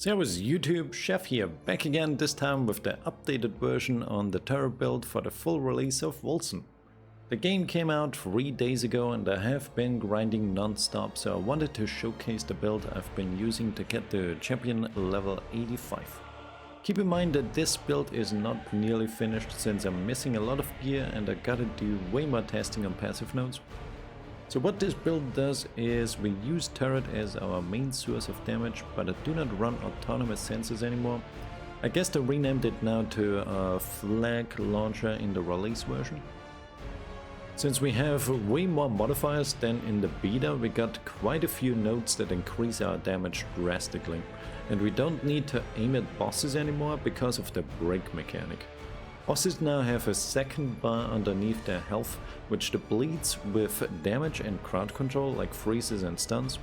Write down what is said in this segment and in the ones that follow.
Servus YouTube, Chef here, back again, this time with the updated version on the turret build for the full release of Wolcen. The game came out 3 days ago and I have been grinding non-stop, so I wanted to showcase the build I've been using to get the champion level 85. Keep in mind that this build is not nearly finished since I'm missing a lot of gear and I gotta do way more testing on passive nodes. So what this build does is we use turret as our main source of damage, but I do not run autonomous sensors anymore. I guess they renamed it now to a flag launcher in the release version. Since we have way more modifiers than in the beta, we got quite a few nodes that increase our damage drastically. And we don't need to aim at bosses anymore because of the break mechanic. Bosses now have a second bar underneath their health, which depletes with damage and crowd control like freezes and stuns.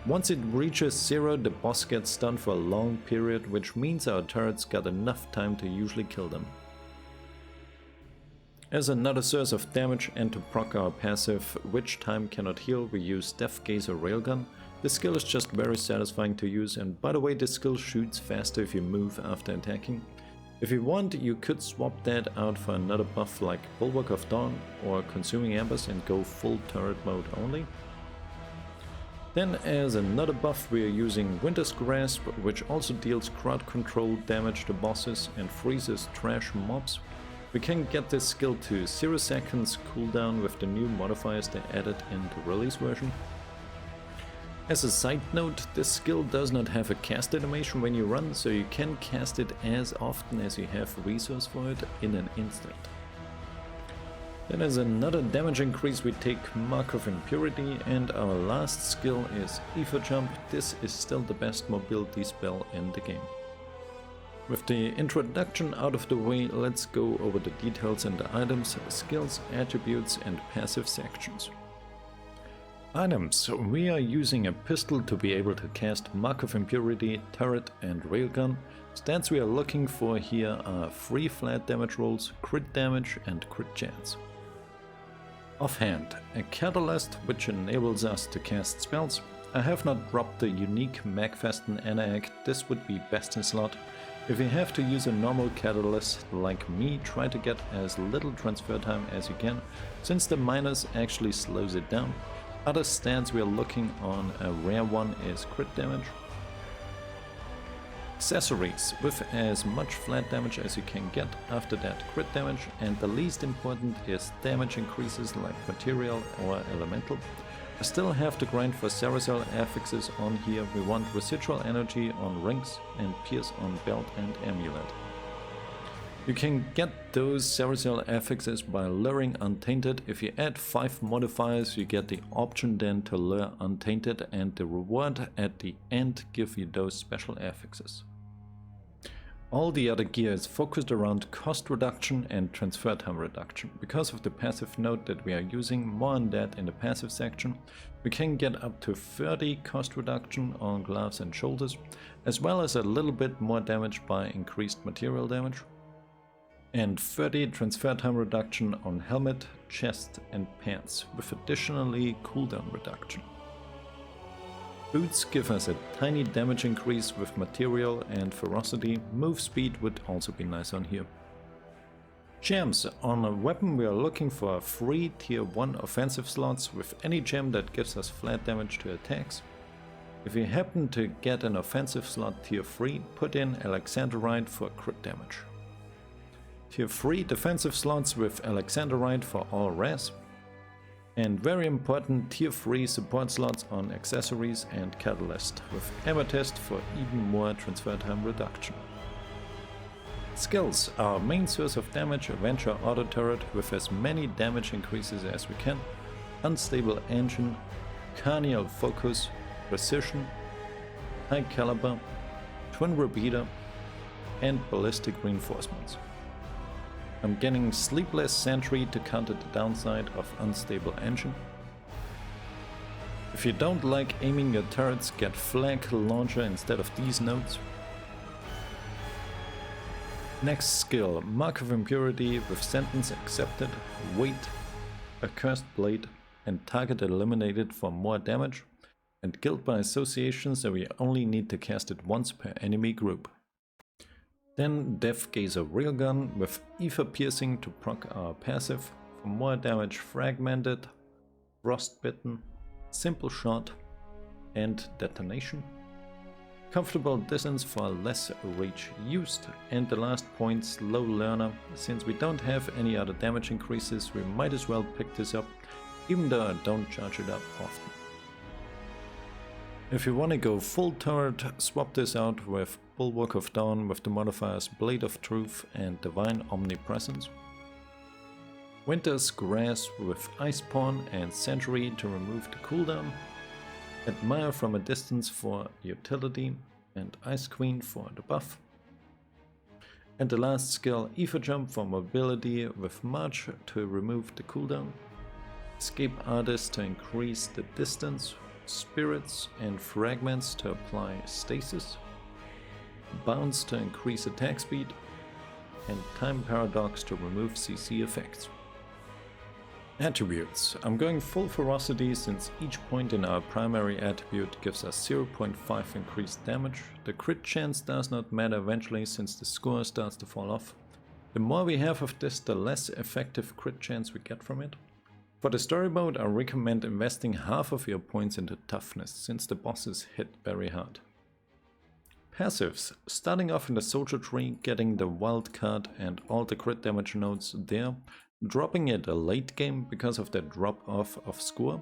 Once it reaches 0, the boss gets stunned for a long period, which means our turrets got enough time to usually kill them. As another source of damage and to proc our passive, which time cannot heal, we use Death Gaze or Railgun. This skill is just very satisfying to use, and by the way, this skill shoots faster if you move after attacking. If you want, you could swap that out for another buff like Bulwark of Dawn or Consuming Embers and go full turret mode only. Then as another buff we are using Winter's Grasp, which also deals crowd control damage to bosses and freezes trash mobs. We can get this skill to 0 seconds cooldown with the new modifiers they added in the release version. As a side note, this skill does not have a cast animation when you run, so you can cast it as often as you have resource for it in an instant. Then as another damage increase we take Mark of Impurity, and our last skill is Ether Jump. This is still the best mobility spell in the game. With the introduction out of the way, let's go over the details and the items, skills, attributes and passive sections. Items. We are using a pistol to be able to cast Mark of Impurity, Turret and Railgun. Stats we are looking for here are 3 flat damage rolls, crit damage and crit chance. Offhand, a Catalyst which enables us to cast spells. I have not dropped the unique Magfesten Anaag, this would be best in slot. If you have to use a normal Catalyst like me, try to get as little transfer time as you can, since the minus actually slows it down. Other stats we are looking on, a rare one is crit damage. Accessories, with as much flat damage as you can get, after that crit damage, and the least important is damage increases like material or elemental. I still have to grind for Servus affixes on here. We want residual energy on rings and pierce on belt and amulet. You can get those Servus affixes by luring Untainted. If you add 5 modifiers, you get the option then to lure Untainted, and the reward at the end give you those special affixes. All the other gear is focused around cost reduction and transfer time reduction. Because of the passive node that we are using, more on that in the passive section, we can get up to 30 cost reduction on gloves and shoulders, as well as a little bit more damage by increased material damage. And 30 transfer time reduction on helmet, chest and pants, with additionally cooldown reduction. Boots give us a tiny damage increase with material and ferocity. Move speed would also be nice on here. Gems. On a weapon we are looking for 3 tier 1 offensive slots with any gem that gives us flat damage to attacks. If you happen to get an offensive slot tier 3, put in Alexandrite for crit damage. Tier 3 defensive slots with Alexandrite for all res. And very important, tier 3 support slots on accessories and Catalyst, with Amethyst for even more transfer time reduction. Skills. Our main source of damage, Avenger Auto Turret with as many damage increases as we can. Unstable Engine, Carnial Focus, Precision, High Caliber, Twin Repeater and Ballistic Reinforcements. I'm getting Sleepless Sentry to counter the downside of Unstable Engine. If you don't like aiming your turrets, get Flag Launcher instead of these nodes. Next skill, Mark of Impurity with Sentence Accepted, Weight, Accursed Blade and Target Eliminated for more damage. and guild by association, so we only need to cast it once per enemy group. Then Death Gazer Railgun with Ether Piercing to proc our passive for more damage. Fragmented, Frostbitten, Simple Shot and Detonation. Comfortable distance for less rage used. And the last point, Slow Learner. Since we don't have any other damage increases, we might as well pick this up, even though I don't charge it up often. If you want to go full turret, swap this out with Bulwark of Dawn with the modifiers Blade of Truth and Divine Omnipresence. Winter's Grass with Icepawn and Century to remove the cooldown. Admire from a distance for utility and Ice Queen for the buff. And the last skill, Ether Jump for mobility with March to remove the cooldown. Escape Artist to increase the distance. Spirits and Fragments to apply stasis. Bounce to increase attack speed. And Time Paradox to remove CC effects. Attributes. I'm going full ferocity since each point in our primary attribute gives us 0.5 increased damage. The crit chance does not matter eventually since the score starts to fall off. The more we have of this, the less effective crit chance we get from it. For the story mode, I recommend investing half of your points into toughness since the bosses hit very hard. Passives. Starting off in the soldier tree, getting the wild card and all the crit damage nodes there. Dropping it a late game because of the drop off of score.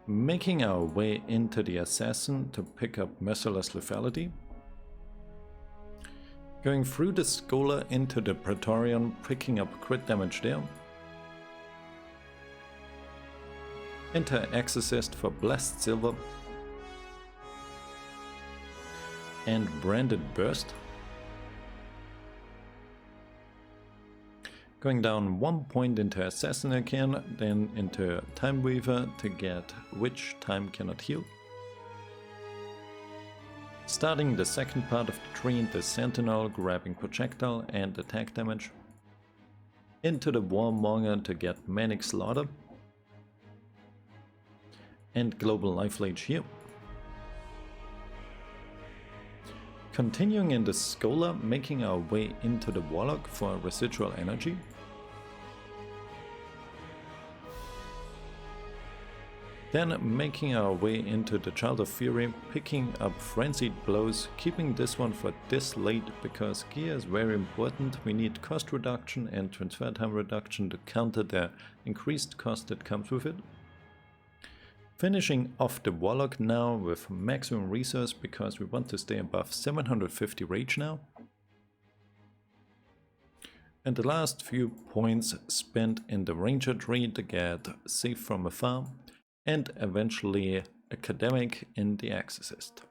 Making our way into the assassin to pick up merciless lethality. Going through the scholar into the Praetorian, picking up crit damage there. Enter Exorcist for Blessed Silver. And Branded Burst. Going down 1 point into Assassin again, then into Time Weaver to get Which Time Cannot Heal. Starting the second part of the tree into Sentinel, grabbing Projectile and attack damage. Into the Warmonger to get Manic Slaughter. And Global Life Leech here. Continuing in the Scholar, making our way into the Warlock for Residual Energy. Then making our way into the Child of Fury, picking up Frenzied Blows, keeping this one for this late because gear is very important. We need cost reduction and transfer time reduction to counter the increased cost that comes with it. Finishing off the Warlock now with maximum resource because we want to stay above 750 rage now. And the last few points spent in the Ranger tree to get Safe from Afar and eventually Academic in the Exorcist.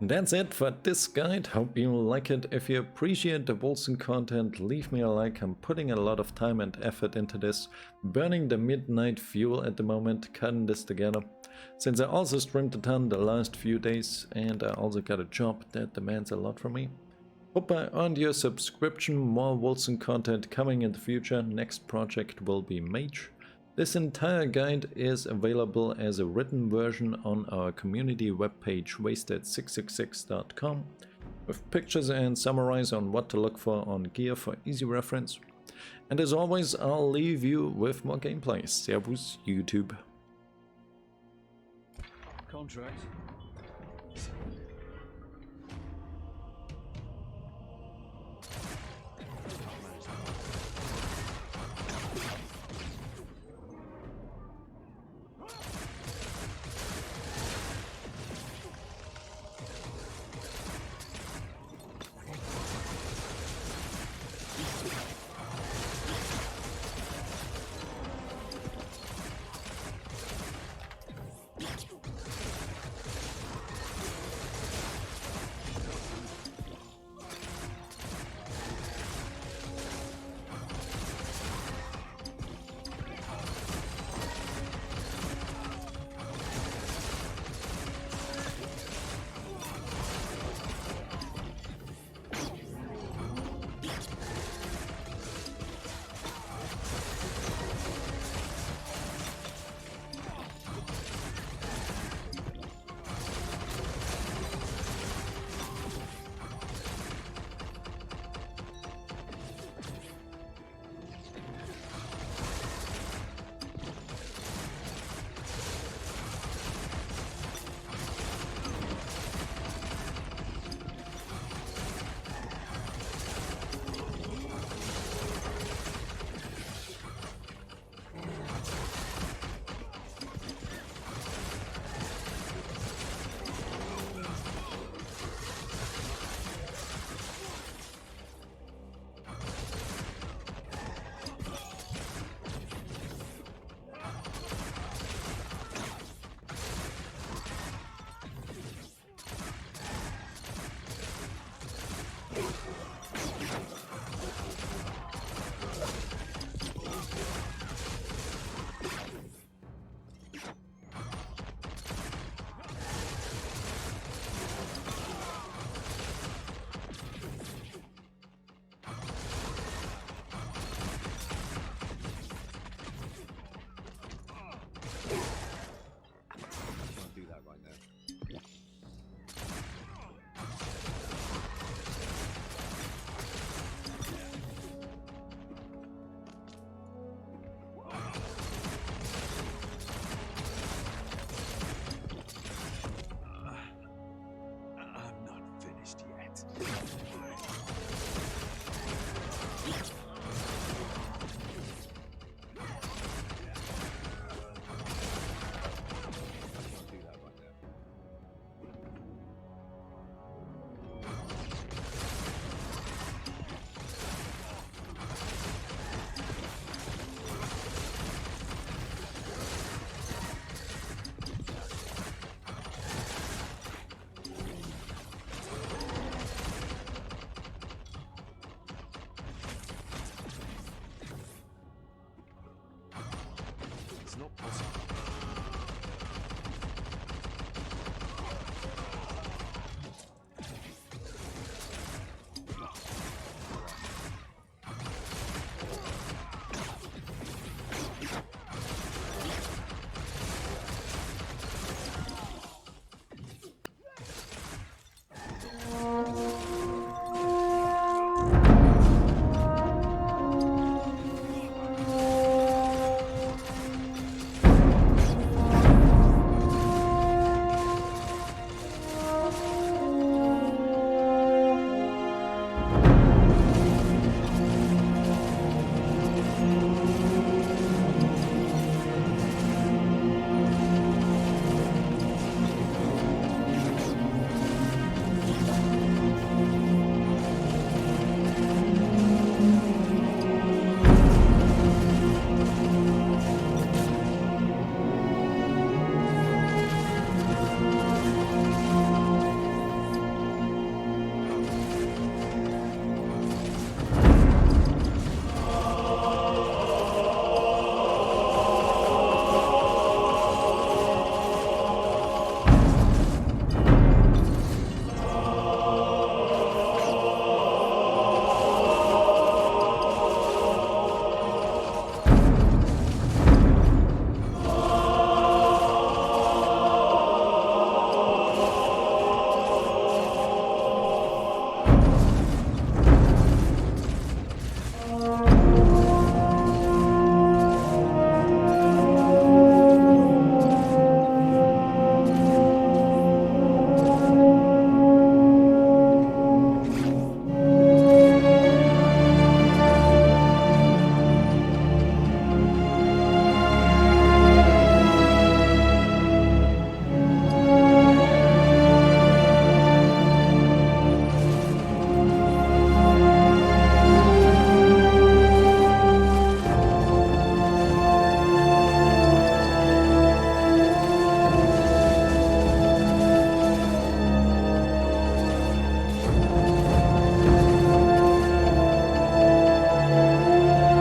That's it for this guide, hope you like it. If you appreciate the Wolcen content, leave me a like. I'm putting a lot of time and effort into this, burning the midnight fuel at the moment, cutting this together. Since I also streamed a ton the last few days and I also got a job that demands a lot from me. Hope I earned your subscription, more Wolcen content coming in the future. Next project will be Mage. This entire guide is available as a written version on our community webpage wasted666.com with pictures and summaries on what to look for on gear for easy reference. And as always, I'll leave you with more gameplay. Servus, YouTube. Contract.